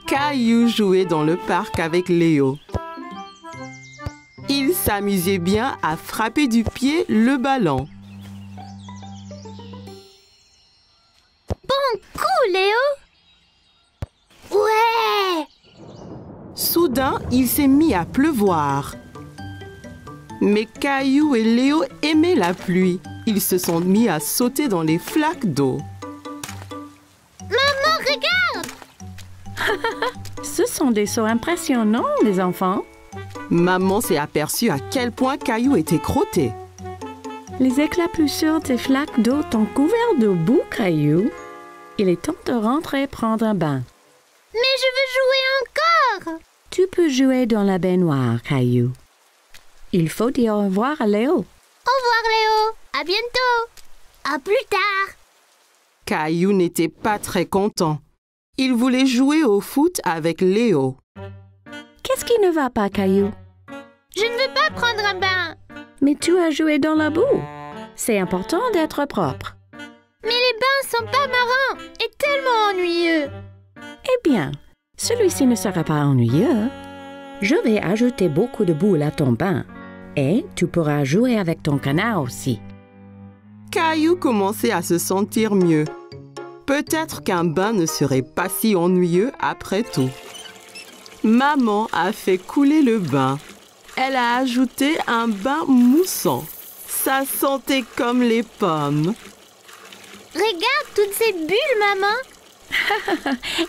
Caillou jouait dans le parc avec Léo. Il s'amusait bien à frapper du pied le ballon. Bon coup, Léo! Ouais! Soudain, il s'est mis à pleuvoir. Mais Caillou et Léo aimaient la pluie. Ils se sont mis à sauter dans les flaques d'eau. Maman, regarde! Ce sont des sauts impressionnants, les enfants. Maman s'est aperçue à quel point Caillou était crotté. Les éclats plus sur tes flaques d'eau t'ont couvert de boue, Caillou. Il est temps de rentrer prendre un bain. Mais je veux jouer encore! Tu peux jouer dans la baignoire, Caillou. Il faut dire au revoir à Léo. Au revoir, Léo! À bientôt! À plus tard! Caillou n'était pas très content. Il voulait jouer au foot avec Léo. Qu'est-ce qui ne va pas, Caillou? Je ne veux pas prendre un bain! Mais tu as joué dans la boue. C'est important d'être propre. Mais les bains sont pas marrants et tellement ennuyeux! Eh bien, celui-ci ne sera pas ennuyeux. Je vais ajouter beaucoup de boule à ton bain. Et tu pourras jouer avec ton canard aussi. Caillou commençait à se sentir mieux. Peut-être qu'un bain ne serait pas si ennuyeux après tout. Maman a fait couler le bain. Elle a ajouté un bain moussant. Ça sentait comme les pommes. Regarde toutes ces bulles, maman!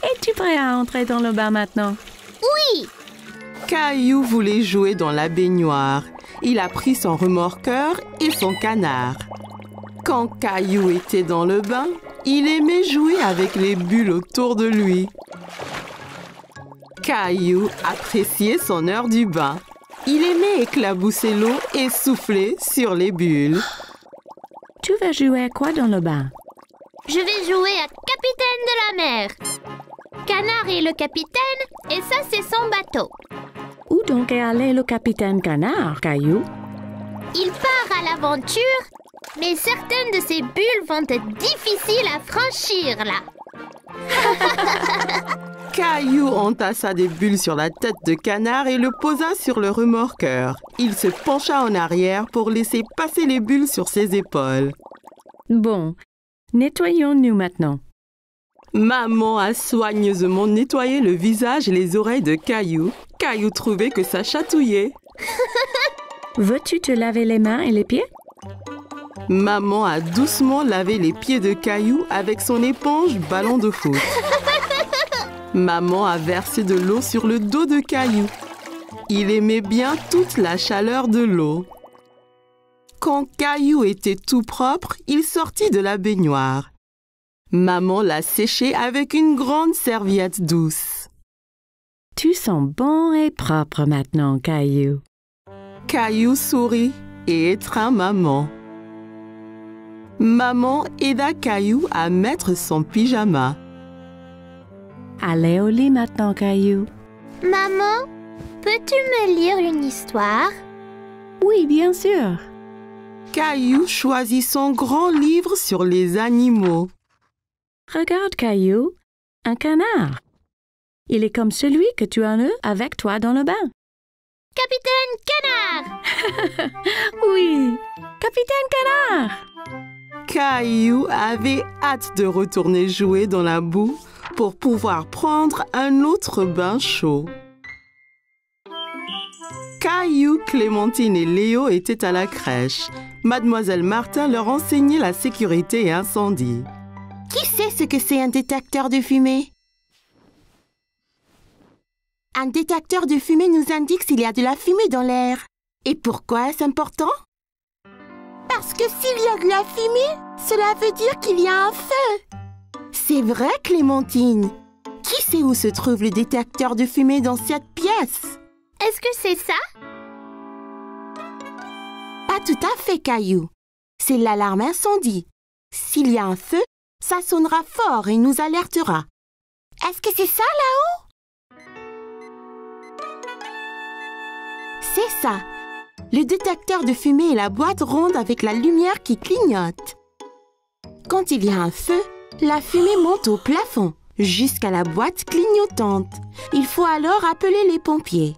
Es-tu prêt à entrer dans le bain maintenant? Oui! Caillou voulait jouer dans la baignoire. Il a pris son remorqueur et son canard. Quand Caillou était dans le bain, il aimait jouer avec les bulles autour de lui. Caillou appréciait son heure du bain. Il aimait éclabousser l'eau et souffler sur les bulles. Tu vas jouer à quoi dans le bain? Je vais jouer à capitaine de la mer. Canard est le capitaine et ça, c'est son bateau. Où donc est allé le capitaine Canard, Caillou? Il part à l'aventure, mais certaines de ces bulles vont être difficiles à franchir, là. Caillou entassa des bulles sur la tête de Canard et le posa sur le remorqueur. Il se pencha en arrière pour laisser passer les bulles sur ses épaules. Bon, nettoyons-nous maintenant. Maman a soigneusement nettoyé le visage et les oreilles de Caillou. Caillou trouvait que ça chatouillait. Veux-tu te laver les mains et les pieds? Maman a doucement lavé les pieds de Caillou avec son éponge ballon de foot. Maman a versé de l'eau sur le dos de Caillou. Il aimait bien toute la chaleur de l'eau. Quand Caillou était tout propre, il sortit de la baignoire. Maman l'a séché avec une grande serviette douce. Tu sens bon et propre maintenant, Caillou. Caillou sourit et étreint maman. Maman aida Caillou à mettre son pyjama. Allez au lit maintenant, Caillou. Maman, peux-tu me lire une histoire? Oui, bien sûr. Caillou choisit son grand livre sur les animaux. Regarde, Caillou, un canard. Il est comme celui que tu as eu avec toi dans le bain. Capitaine Canard! Oui, Capitaine Canard! Caillou avait hâte de retourner jouer dans la boue pour pouvoir prendre un autre bain chaud. Caillou, Clémentine et Léo étaient à la crèche. Mademoiselle Martin leur enseignait la sécurité et incendie. Qui sait ce que c'est un détecteur de fumée? Un détecteur de fumée nous indique s'il y a de la fumée dans l'air. Et pourquoi est-ce important? Parce que s'il y a de la fumée, cela veut dire qu'il y a un feu. C'est vrai, Clémentine. Qui sait où se trouve le détecteur de fumée dans cette pièce? Est-ce que c'est ça? Pas tout à fait, Caillou. C'est l'alarme incendie. S'il y a un feu, ça sonnera fort et nous alertera. Est-ce que c'est ça là-haut? C'est ça. Le détecteur de fumée est la boîte ronde avec la lumière qui clignote. Quand il y a un feu, la fumée monte au plafond. jusqu'à la boîte clignotante. Il faut alors appeler les pompiers.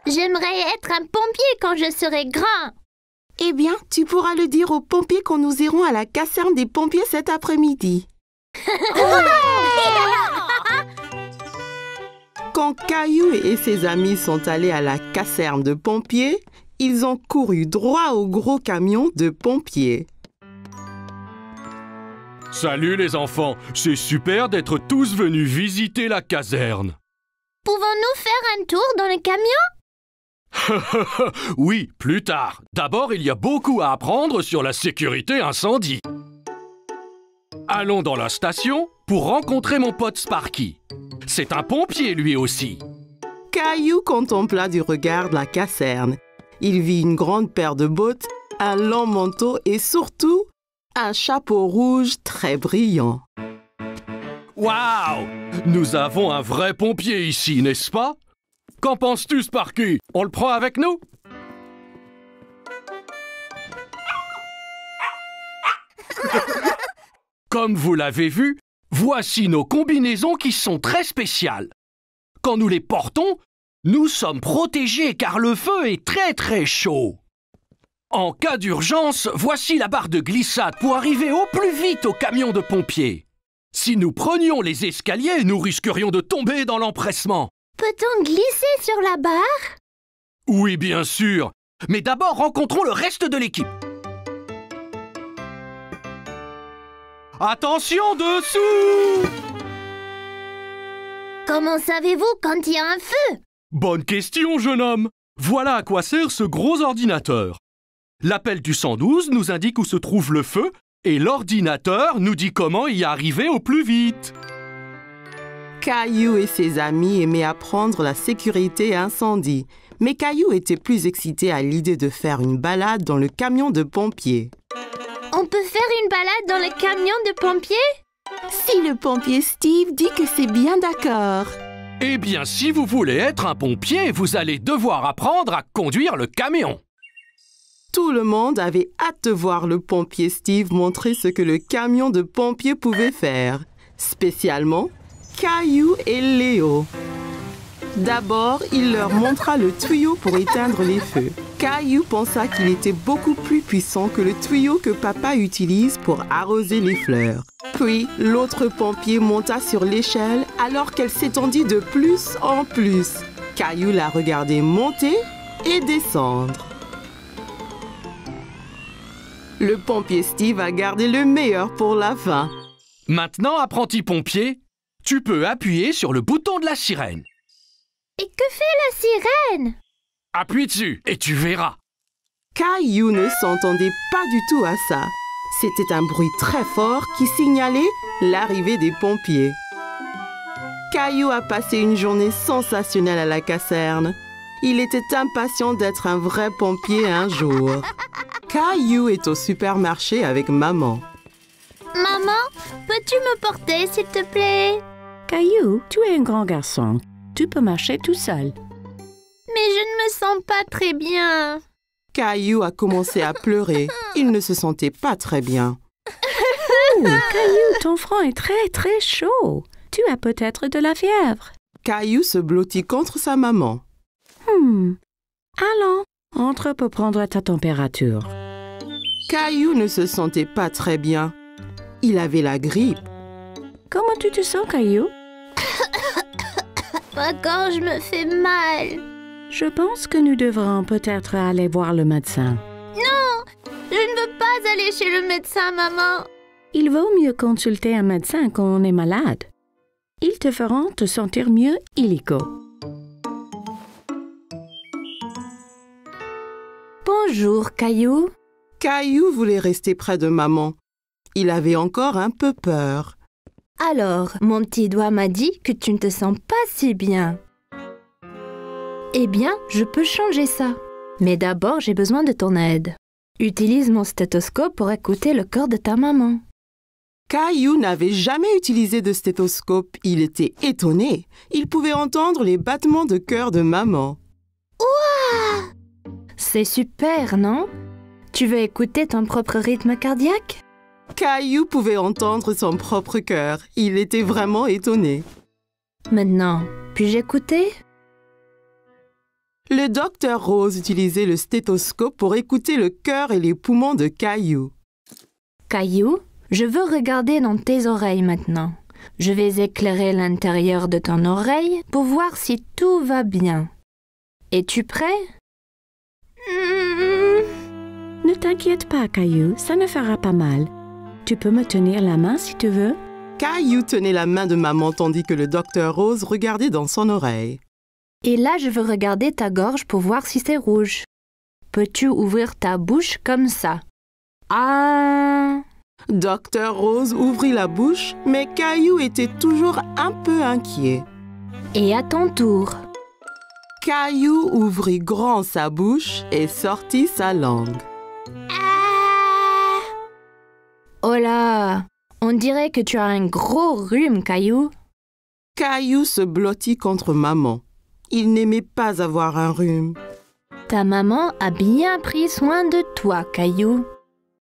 J'aimerais être un pompier quand je serai grand. Eh bien, tu pourras le dire aux pompiers quand nous irons à la caserne des pompiers cet après-midi. Quand Caillou et ses amis sont allés à la caserne de pompiers, ils ont couru droit au gros camion de pompiers. Salut les enfants, c'est super d'être tous venus visiter la caserne. Pouvons-nous faire un tour dans le camion? Oui, plus tard. D'abord, il y a beaucoup à apprendre sur la sécurité incendie. Allons dans la station pour rencontrer mon pote Sparky. C'est un pompier lui aussi. Caillou contempla du regard la caserne. Il vit une grande paire de bottes, un long manteau et surtout un chapeau rouge très brillant. Waouh! Nous avons un vrai pompier ici, n'est-ce pas? Qu'en penses-tu, Sparky? On le prend avec nous? Comme vous l'avez vu, voici nos combinaisons qui sont très spéciales. Quand nous les portons, nous sommes protégés car le feu est très très chaud. En cas d'urgence, voici la barre de glissade pour arriver au plus vite au camion de pompiers. Si nous prenions les escaliers, nous risquerions de tomber dans l'empressement. Peut-on glisser sur la barre? Oui, bien sûr. Mais d'abord, rencontrons le reste de l'équipe. Attention dessous! Comment savez-vous quand il y a un feu? Bonne question, jeune homme. Voilà à quoi sert ce gros ordinateur. L'appel du 112 nous indique où se trouve le feu et l'ordinateur nous dit comment y arriver au plus vite. Caillou et ses amis aimaient apprendre la sécurité incendie, mais Caillou était plus excité à l'idée de faire une balade dans le camion de pompiers. On peut faire une balade dans le camion de pompiers? Si le pompier Steve dit que c'est bien d'accord. Eh bien, si vous voulez être un pompier, vous allez devoir apprendre à conduire le camion. Tout le monde avait hâte de voir le pompier Steve montrer ce que le camion de pompiers pouvait faire, spécialement Caillou et Léo. D'abord, il leur montra le tuyau pour éteindre les feux. Caillou pensa qu'il était beaucoup plus puissant que le tuyau que papa utilise pour arroser les fleurs. Puis, l'autre pompier monta sur l'échelle alors qu'elle s'étendit de plus en plus. Caillou la regardait monter et descendre. Le pompier Steve a gardé le meilleur pour la fin. Maintenant, apprenti pompier, tu peux appuyer sur le bouton de la sirène. Et que fait la sirène? Appuie dessus et tu verras. Caillou ne s'entendait pas du tout à ça. C'était un bruit très fort qui signalait l'arrivée des pompiers. Caillou a passé une journée sensationnelle à la caserne. Il était impatient d'être un vrai pompier un jour. Caillou est au supermarché avec maman. Maman, peux-tu me porter, s'il te plaît? Caillou, tu es un grand garçon. Tu peux marcher tout seul. Mais je ne me sens pas très bien. Caillou a commencé à pleurer. Il ne se sentait pas très bien. Oh, Caillou, ton front est très, très chaud. Tu as peut-être de la fièvre. Caillou se blottit contre sa maman. Allons, entre pour prendre ta température. Caillou ne se sentait pas très bien. Il avait la grippe. Comment tu te sens, Caillou? Ma gorge me fait mal. Je pense que nous devrons peut-être aller voir le médecin. Non, je ne veux pas aller chez le médecin, maman. Il vaut mieux consulter un médecin quand on est malade. Ils te feront te sentir mieux illico. Bonjour, Caillou. Caillou voulait rester près de maman. Il avait encore un peu peur. Alors, mon petit doigt m'a dit que tu ne te sens pas si bien. Eh bien, je peux changer ça. Mais d'abord, j'ai besoin de ton aide. Utilise mon stéthoscope pour écouter le cœur de ta maman. Caillou n'avait jamais utilisé de stéthoscope. Il était étonné. Il pouvait entendre les battements de cœur de maman. C'est super, non? Tu veux écouter ton propre rythme cardiaque? Caillou pouvait entendre son propre cœur. Il était vraiment étonné. Maintenant, puis-je écouter? Le docteur Rose utilisait le stéthoscope pour écouter le cœur et les poumons de Caillou. Caillou, je veux regarder dans tes oreilles maintenant. Je vais éclairer l'intérieur de ton oreille pour voir si tout va bien. Es-tu prêt? Ne t'inquiète pas, Caillou, ça ne fera pas mal. Tu peux me tenir la main si tu veux. Caillou tenait la main de maman tandis que le docteur Rose regardait dans son oreille. Et là, je veux regarder ta gorge pour voir si c'est rouge. Peux-tu ouvrir ta bouche comme ça? Ah! Docteur Rose ouvrit la bouche, mais Caillou était toujours un peu inquiet. Et à ton tour. Caillou ouvrit grand sa bouche et sortit sa langue. Oh là! On dirait que tu as un gros rhume, Caillou. Caillou se blottit contre maman. Il n'aimait pas avoir un rhume. Ta maman a bien pris soin de toi, Caillou.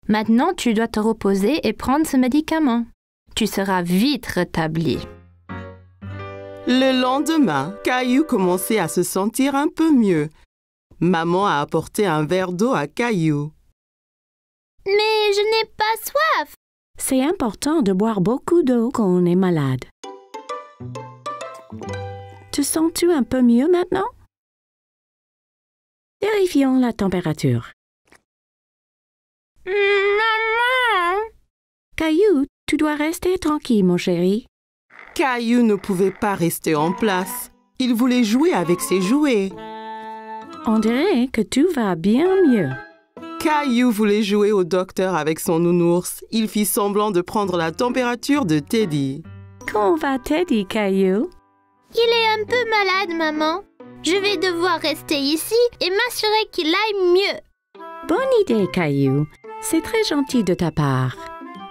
Maintenant, tu dois te reposer et prendre ce médicament. Tu seras vite rétabli. Le lendemain, Caillou commençait à se sentir un peu mieux. Maman a apporté un verre d'eau à Caillou. Mais je n'ai pas soif. C'est important de boire beaucoup d'eau quand on est malade. Te sens-tu un peu mieux maintenant? Vérifions la température. Maman! Caillou, tu dois rester tranquille, mon chéri. Caillou ne pouvait pas rester en place. Il voulait jouer avec ses jouets. On dirait que tout va bien mieux. Caillou voulait jouer au docteur avec son nounours. Il fit semblant de prendre la température de Teddy. Comment va Teddy, Caillou? Il est un peu malade, maman. Je vais devoir rester ici et m'assurer qu'il aille mieux. Bonne idée, Caillou. C'est très gentil de ta part.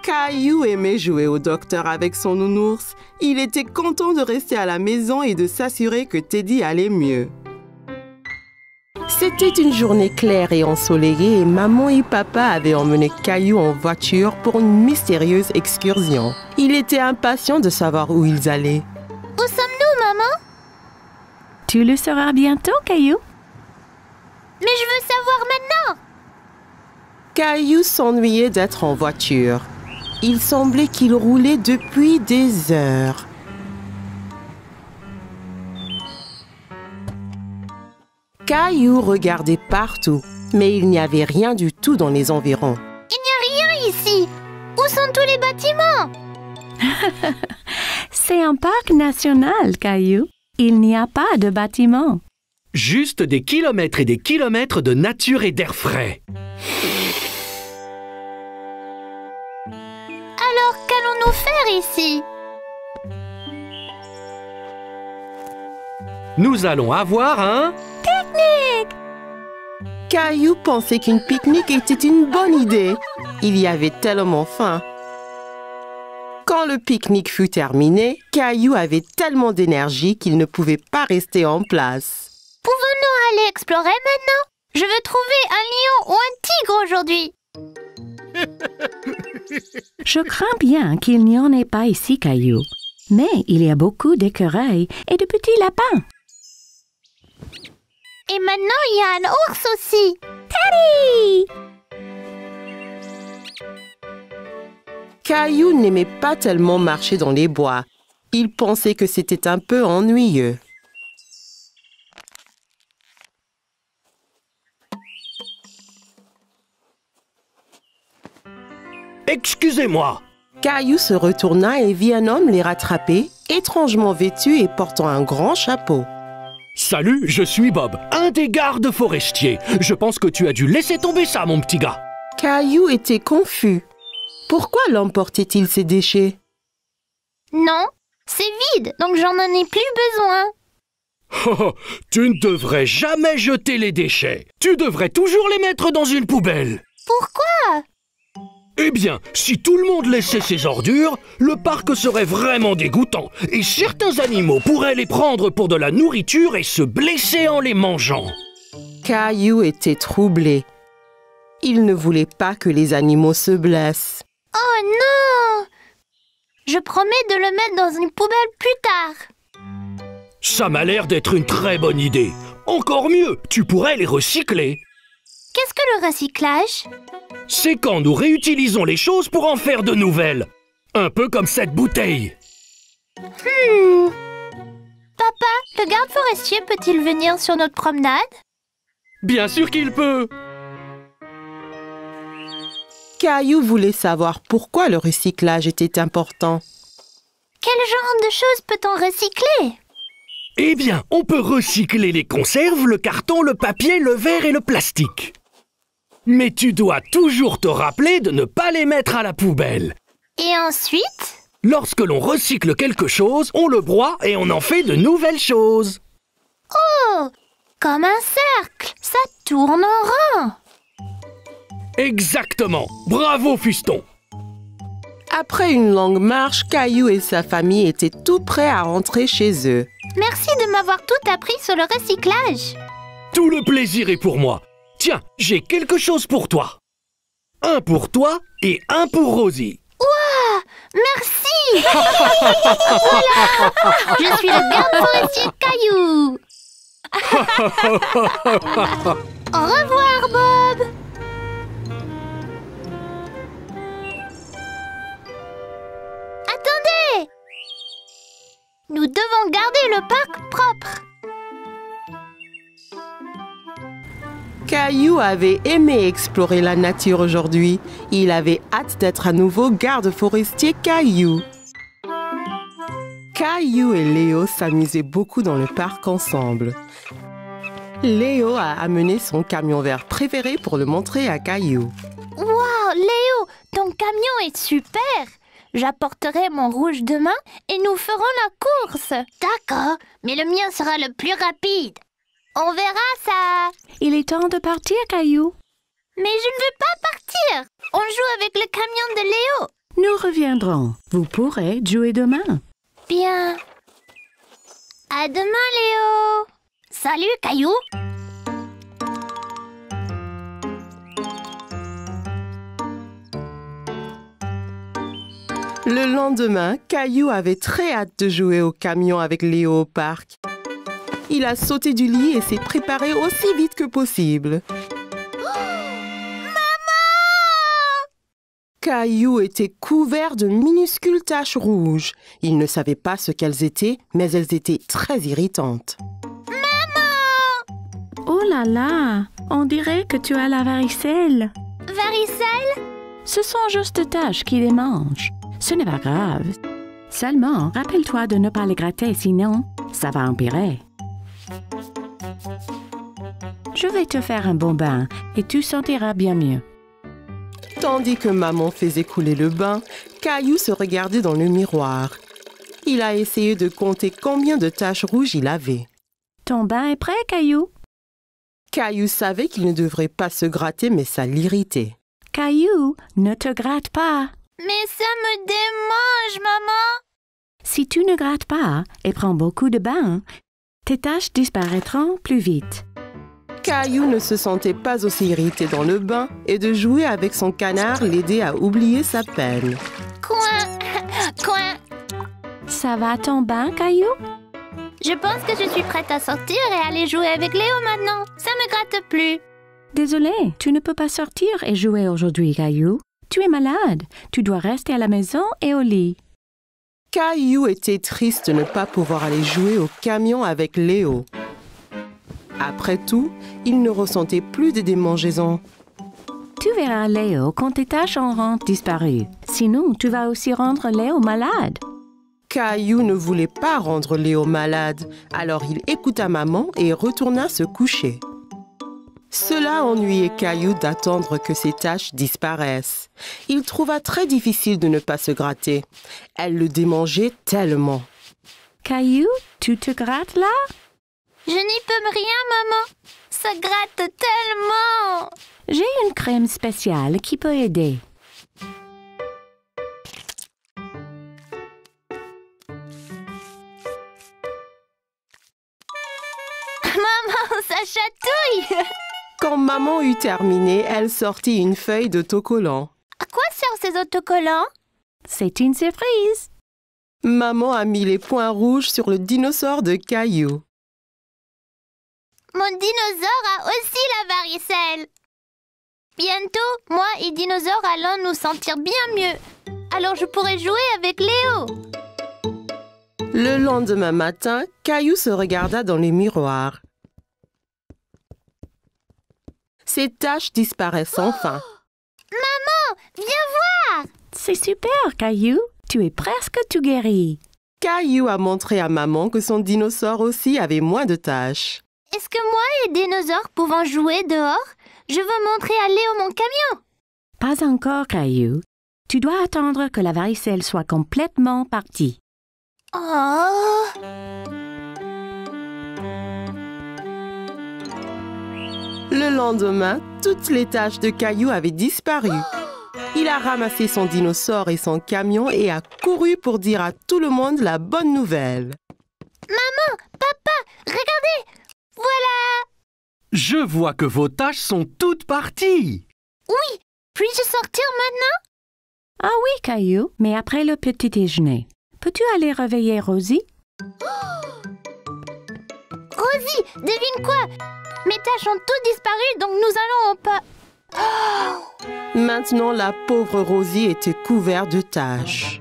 Caillou aimait jouer au docteur avec son nounours. Il était content de rester à la maison et de s'assurer que Teddy allait mieux. C'était une journée claire et ensoleillée et maman et papa avaient emmené Caillou en voiture pour une mystérieuse excursion. Il était impatient de savoir où ils allaient. Où sommes-nous, maman? Tu le sauras bientôt, Caillou. Mais je veux savoir maintenant. Caillou s'ennuyait d'être en voiture. Il semblait qu'il roulait depuis des heures. Caillou regardait partout, mais il n'y avait rien du tout dans les environs. Il n'y a rien ici. Où sont tous les bâtiments? C'est un parc national, Caillou. Il n'y a pas de bâtiment. Juste des kilomètres et des kilomètres de nature et d'air frais. Alors, qu'allons-nous faire ici? Nous allons avoir un... Caillou pensait qu'une pique-nique était une bonne idée. Il y avait tellement faim. Quand le pique-nique fut terminé, Caillou avait tellement d'énergie qu'il ne pouvait pas rester en place. Pouvons-nous aller explorer maintenant? Je veux trouver un lion ou un tigre aujourd'hui. Je crains bien qu'il n'y en ait pas ici, Caillou. Mais il y a beaucoup d'écureuils et de petits lapins. Et maintenant, il y a un ours aussi. Teddy! Caillou n'aimait pas tellement marcher dans les bois. Il pensait que c'était un peu ennuyeux. Excusez-moi. Caillou se retourna et vit un homme les rattraper, étrangement vêtu et portant un grand chapeau. Salut, je suis Bob, un des gardes forestiers. Je pense que tu as dû laisser tomber ça, mon petit gars. Caillou était confus. Pourquoi l'homme portait-il ses déchets? Non, c'est vide, donc j'en ai plus besoin. Oh, tu ne devrais jamais jeter les déchets. Tu devrais toujours les mettre dans une poubelle. Pourquoi? Eh bien, si tout le monde laissait ses ordures, le parc serait vraiment dégoûtant et certains animaux pourraient les prendre pour de la nourriture et se blesser en les mangeant. Caillou était troublé. Il ne voulait pas que les animaux se blessent. Oh non! Je promets de le mettre dans une poubelle plus tard. Ça m'a l'air d'être une très bonne idée. Encore mieux, tu pourrais les recycler. Qu'est-ce que le recyclage? C'est quand nous réutilisons les choses pour en faire de nouvelles. Un peu comme cette bouteille. Papa, le garde forestier peut-il venir sur notre promenade? Bien sûr qu'il peut. Caillou voulait savoir pourquoi le recyclage était important. Quel genre de choses peut-on recycler? Eh bien, on peut recycler les conserves, le carton, le papier, le verre et le plastique. Mais tu dois toujours te rappeler de ne pas les mettre à la poubelle. Et ensuite? Lorsque l'on recycle quelque chose, on le broie et on en fait de nouvelles choses. Oh! Comme un cercle, ça tourne en rond. Exactement. Bravo, Fiston. Après une longue marche, Caillou et sa famille étaient tout prêts à rentrer chez eux. Merci de m'avoir tout appris sur le recyclage. Tout le plaisir est pour moi. Tiens, j'ai quelque chose pour toi. Un pour toi et un pour Rosie. Ouah! Merci! Voilà! Je suis le garde forestier Caillou. Au revoir, Bob. Attendez! Nous devons garder le parc propre. Caillou avait aimé explorer la nature aujourd'hui. Il avait hâte d'être à nouveau garde forestier Caillou. Caillou et Léo s'amusaient beaucoup dans le parc ensemble. Léo a amené son camion vert préféré pour le montrer à Caillou. Wow, Léo, ton camion est super. J'apporterai mon rouge demain et nous ferons la course. D'accord, mais le mien sera le plus rapide. On verra ça. Il est temps de partir, Caillou. Mais je ne veux pas partir. On joue avec le camion de Léo. Nous reviendrons. Vous pourrez jouer demain. Bien. À demain, Léo. Salut, Caillou. Le lendemain, Caillou avait très hâte de jouer au camion avec Léo au parc. Il a sauté du lit et s'est préparé aussi vite que possible. Caillou était couvert de minuscules taches rouges. Il ne savait pas ce qu'elles étaient, mais elles étaient très irritantes. Oh là là, on dirait que tu as la varicelle. Varicelle? Ce sont juste des taches qui les mangent. Ce n'est pas grave. Seulement, rappelle-toi de ne pas les gratter, sinon, ça va empirer. Je vais te faire un bon bain et tu sentiras bien mieux. Tandis que maman faisait couler le bain, Caillou se regardait dans le miroir. Il a essayé de compter combien de taches rouges il avait. Ton bain est prêt, Caillou? Caillou savait qu'il ne devrait pas se gratter, mais ça l'irritait. Caillou, ne te gratte pas. Mais ça me démange, maman. Si tu ne grattes pas et prends beaucoup de bains, tes taches disparaîtront plus vite. Caillou ne se sentait pas aussi irrité dans le bain et de jouer avec son canard l'aidait à oublier sa peine. Coin, coin. Ça va ton bain, Caillou? Je pense que je suis prête à sortir et aller jouer avec Léo maintenant. Ça me gratte plus. Désolé, tu ne peux pas sortir et jouer aujourd'hui, Caillou. Tu es malade. Tu dois rester à la maison et au lit. Caillou était triste de ne pas pouvoir aller jouer au camion avec Léo. Après tout, il ne ressentait plus de démangeaisons. Tu verras Léo quand tes taches auront disparu. Sinon, tu vas aussi rendre Léo malade. Caillou ne voulait pas rendre Léo malade, alors il écouta maman et retourna se coucher. Cela ennuyait Caillou d'attendre que ses taches disparaissent. Il trouva très difficile de ne pas se gratter. Elle le démangeait tellement. Caillou, tu te grattes là? Je n'y peux rien, maman. Ça gratte tellement. J'ai une crème spéciale qui peut aider. Maman, ça chatouille. Quand maman eut terminé, elle sortit une feuille d'autocollant. À quoi sert ces autocollants? C'est une surprise. Maman a mis les points rouges sur le dinosaure de Caillou. Mon dinosaure a aussi la varicelle. Bientôt, moi et Dinosaure allons nous sentir bien mieux. Alors je pourrai jouer avec Léo. Le lendemain matin, Caillou se regarda dans les miroirs. Ses taches disparaissent enfin. Maman, viens voir! C'est super, Caillou. Tu es presque tout guéri. Caillou a montré à maman que son dinosaure aussi avait moins de taches. Est-ce que moi et Dinosaure pouvons jouer dehors? Je veux montrer à Léo mon camion. Pas encore, Caillou. Tu dois attendre que la varicelle soit complètement partie. Oh! Le lendemain, toutes les taches de Caillou avaient disparu. Il a ramassé son dinosaure et son camion et a couru pour dire à tout le monde la bonne nouvelle. Maman, papa, regardez! Voilà! Je vois que vos taches sont toutes parties. Oui, puis-je sortir maintenant? Ah oui, Caillou, mais après le petit déjeuner. Peux-tu aller réveiller Rosie? Rosie, devine quoi? Mes taches ont toutes disparu, donc nous allons au pas. Maintenant, la pauvre Rosie était couverte de taches.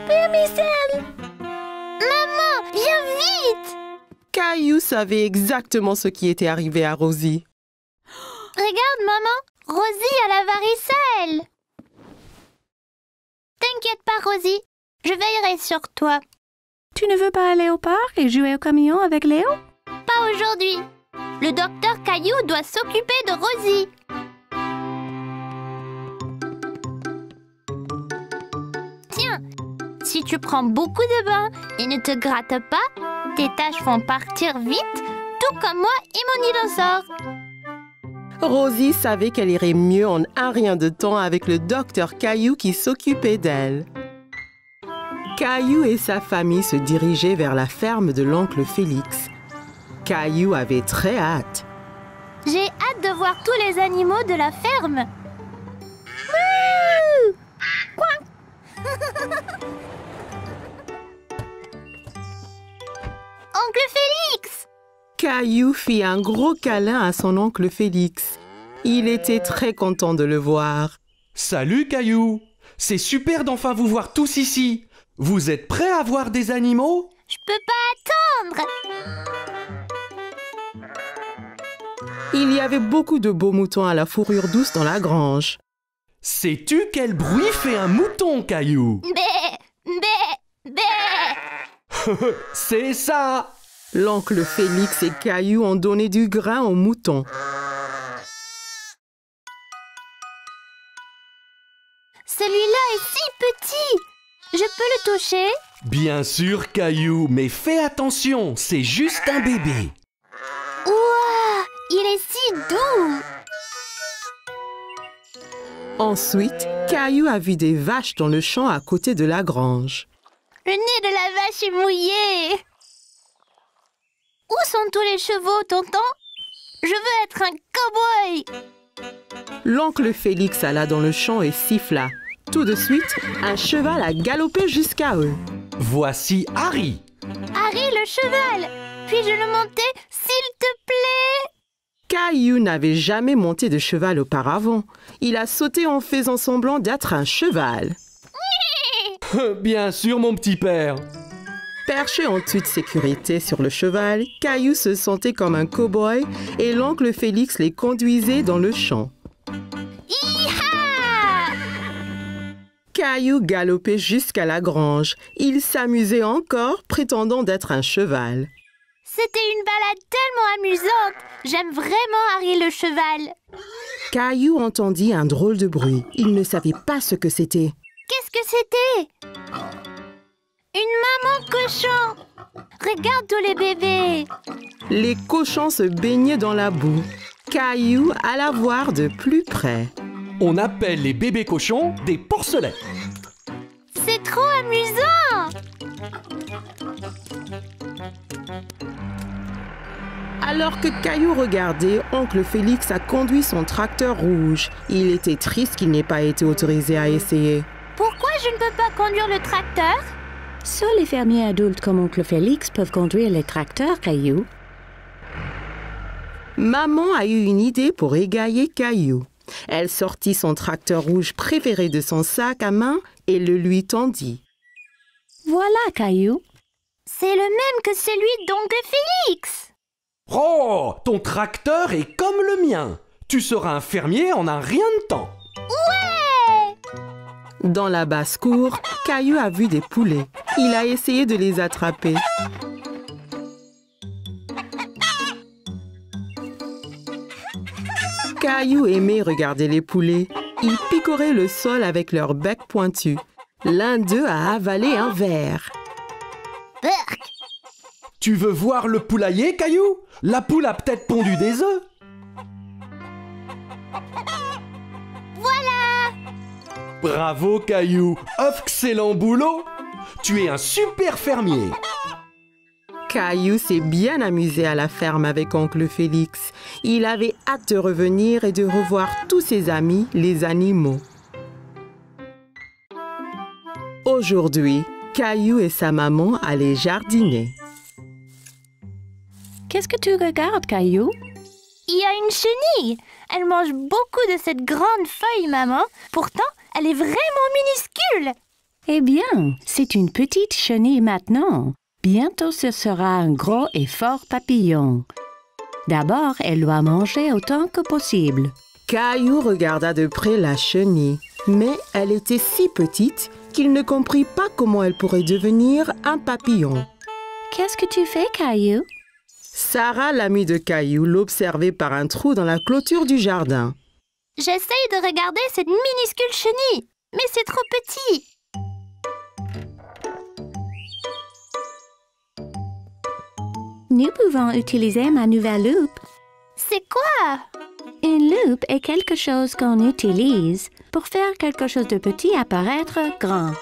Vermicelle! Maman, viens vite! Caillou savait exactement ce qui était arrivé à Rosie. Regarde, maman, Rosie a la varicelle. T'inquiète pas, Rosie, je veillerai sur toi. Tu ne veux pas aller au parc et jouer au camion avec Léo? Pas aujourd'hui. Le docteur Caillou doit s'occuper de Rosie. Tiens, si tu prends beaucoup de bains et ne te grattes pas, tes taches vont partir vite, tout comme moi et mon dinosaure. Rosie savait qu'elle irait mieux en un rien de temps avec le docteur Caillou qui s'occupait d'elle. Caillou et sa famille se dirigeaient vers la ferme de l'oncle Félix. Caillou avait très hâte. J'ai hâte de voir tous les animaux de la ferme. Wouh! Quoi? Oncle Félix! Caillou fit un gros câlin à son oncle Félix. Il était très content de le voir. Salut Caillou. C'est super d'enfin vous voir tous ici. Vous êtes prêts à voir des animaux? Je peux pas attendre! Il y avait beaucoup de beaux moutons à la fourrure douce dans la grange. Sais-tu quel bruit fait un mouton, Caillou? Bé! Bé! Bé! C'est ça! L'oncle Félix et Caillou ont donné du grain aux moutons. Celui-là est si petit! Je peux le toucher? Bien sûr, Caillou, mais fais attention, c'est juste un bébé. Ouah! Il est si doux! Ensuite, Caillou a vu des vaches dans le champ à côté de la grange. Le nez de la vache est mouillé! Où sont tous les chevaux, tonton? Je veux être un cow-boy! L'oncle Félix alla dans le champ et siffla. Tout de suite, un cheval a galopé jusqu'à eux. Voici Harry. Harry, le cheval! Puis-je le monter, s'il te plaît? Caillou n'avait jamais monté de cheval auparavant. Il a sauté en faisant semblant d'être un cheval. Bien sûr, mon petit père. Perché en toute sécurité sur le cheval, Caillou se sentait comme un cow-boy et l'oncle Félix les conduisait dans le champ. Hi-ha! Caillou galopait jusqu'à la grange. Il s'amusait encore, prétendant d'être un cheval. C'était une balade tellement amusante. J'aime vraiment Harry le cheval. Caillou entendit un drôle de bruit. Il ne savait pas ce que c'était. Qu'est-ce que c'était? Une maman cochon. Regarde tous les bébés. Les cochons se baignaient dans la boue. Caillou alla voir de plus près. On appelle les bébés cochons des porcelets. C'est trop amusant. À Alors que Caillou regardait, oncle Félix a conduit son tracteur rouge. Il était triste qu'il n'ait pas été autorisé à essayer. Pourquoi je ne peux pas conduire le tracteur? Seuls les fermiers adultes comme oncle Félix peuvent conduire les tracteurs, Caillou. Maman a eu une idée pour égayer Caillou. Elle sortit son tracteur rouge préféré de son sac à main et le lui tendit. Voilà, Caillou. C'est le même que celui d'oncle Félix. Oh, ton tracteur est comme le mien. Tu seras un fermier en un rien de temps. Ouais! Dans la basse-cour, Caillou a vu des poulets. Il a essayé de les attraper. Caillou aimait regarder les poulets. Ils picoraient le sol avec leur bec pointu. L'un d'eux a avalé un verre. Burk! Tu veux voir le poulailler, Caillou? La poule a peut-être pondu des œufs. Voilà! Bravo, Caillou. Excellent boulot. Tu es un super fermier. Caillou s'est bien amusé à la ferme avec oncle Félix. Il avait hâte de revenir et de revoir tous ses amis, les animaux. Aujourd'hui, Caillou et sa maman allaient jardiner. Qu'est-ce que tu regardes, Caillou? Il y a une chenille. Elle mange beaucoup de cette grande feuille, maman. Pourtant, elle est vraiment minuscule. Eh bien, c'est une petite chenille maintenant. Bientôt, ce sera un gros et fort papillon. D'abord, elle doit manger autant que possible. Caillou regarda de près la chenille, mais elle était si petite qu'il ne comprit pas comment elle pourrait devenir un papillon. Qu'est-ce que tu fais, Caillou? Sarah, l'amie de Caillou, l'observait par un trou dans la clôture du jardin. J'essaye de regarder cette minuscule chenille, mais c'est trop petit. Nous pouvons utiliser ma nouvelle loupe. C'est quoi? Une loupe est quelque chose qu'on utilise pour faire quelque chose de petit apparaître grand.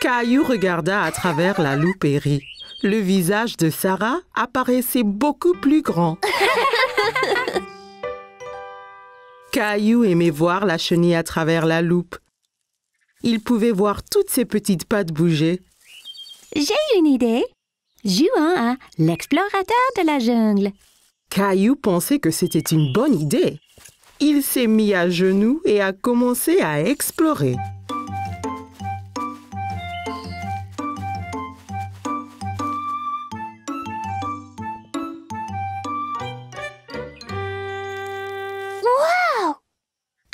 Caillou regarda à travers la loupe et rit. Le visage de Sarah apparaissait beaucoup plus grand. Caillou aimait voir la chenille à travers la loupe. Il pouvait voir toutes ses petites pattes bouger. J'ai une idée. Jouons à l'explorateur de la jungle. Caillou pensait que c'était une bonne idée. Il s'est mis à genoux et a commencé à explorer.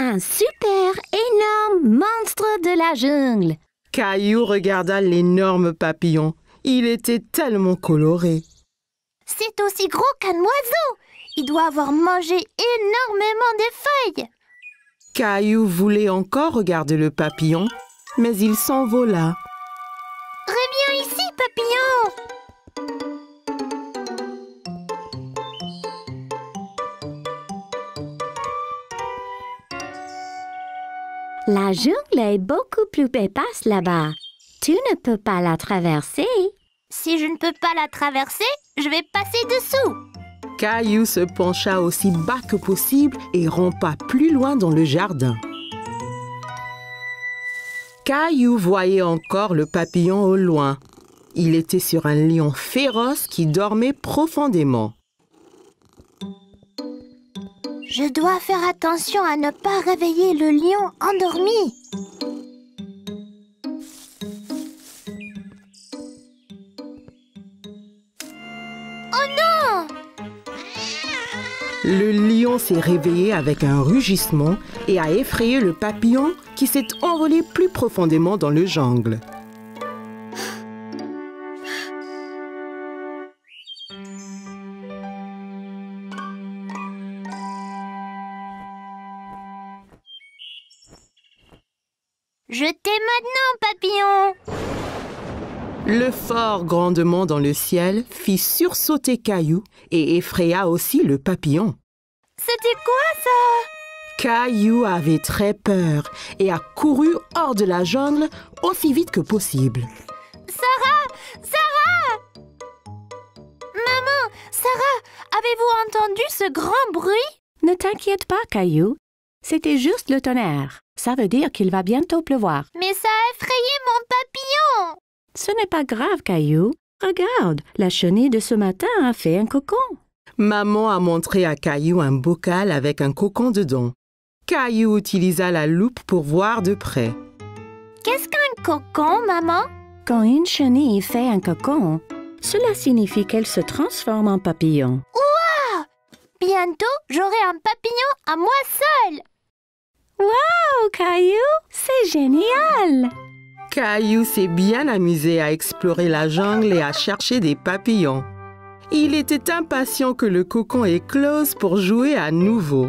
Un super énorme monstre de la jungle. Caillou regarda l'énorme papillon. Il était tellement coloré. C'est aussi gros qu'un oiseau. Il doit avoir mangé énormément de feuilles. Caillou voulait encore regarder le papillon, mais il s'envola. Reviens ici, papillon. La jungle est beaucoup plus épaisse là-bas. Tu ne peux pas la traverser. Si je ne peux pas la traverser, je vais passer dessous. Caillou se pencha aussi bas que possible et rampa plus loin dans le jardin. Caillou voyait encore le papillon au loin. Il était sur un lion féroce qui dormait profondément. Je dois faire attention à ne pas réveiller le lion endormi. Oh non! Le lion s'est réveillé avec un rugissement et a effrayé le papillon qui s'est envolé plus profondément dans le jungle. Je t'ai maintenant, papillon! Le fort grandement dans le ciel fit sursauter Caillou et effraya aussi le papillon. C'était quoi ça? Caillou avait très peur et a couru hors de la jungle aussi vite que possible. Sarah! Sarah! Maman, Sarah Avez-vous entendu ce grand bruit? Ne t'inquiète pas, Caillou. C'était juste le tonnerre. Ça veut dire qu'il va bientôt pleuvoir. Mais ça a effrayé mon papillon! Ce n'est pas grave, Caillou. Regarde, la chenille de ce matin a fait un cocon. Maman a montré à Caillou un bocal avec un cocon dedans. Caillou utilisa la loupe pour voir de près. Qu'est-ce qu'un cocon, maman? Quand une chenille fait un cocon, cela signifie qu'elle se transforme en papillon. Bientôt, j'aurai un papillon à moi seule! Oh, Caillou, c'est génial! Caillou s'est bien amusé à explorer la jungle et à chercher des papillons. Il était impatient que le cocon éclose pour jouer à nouveau.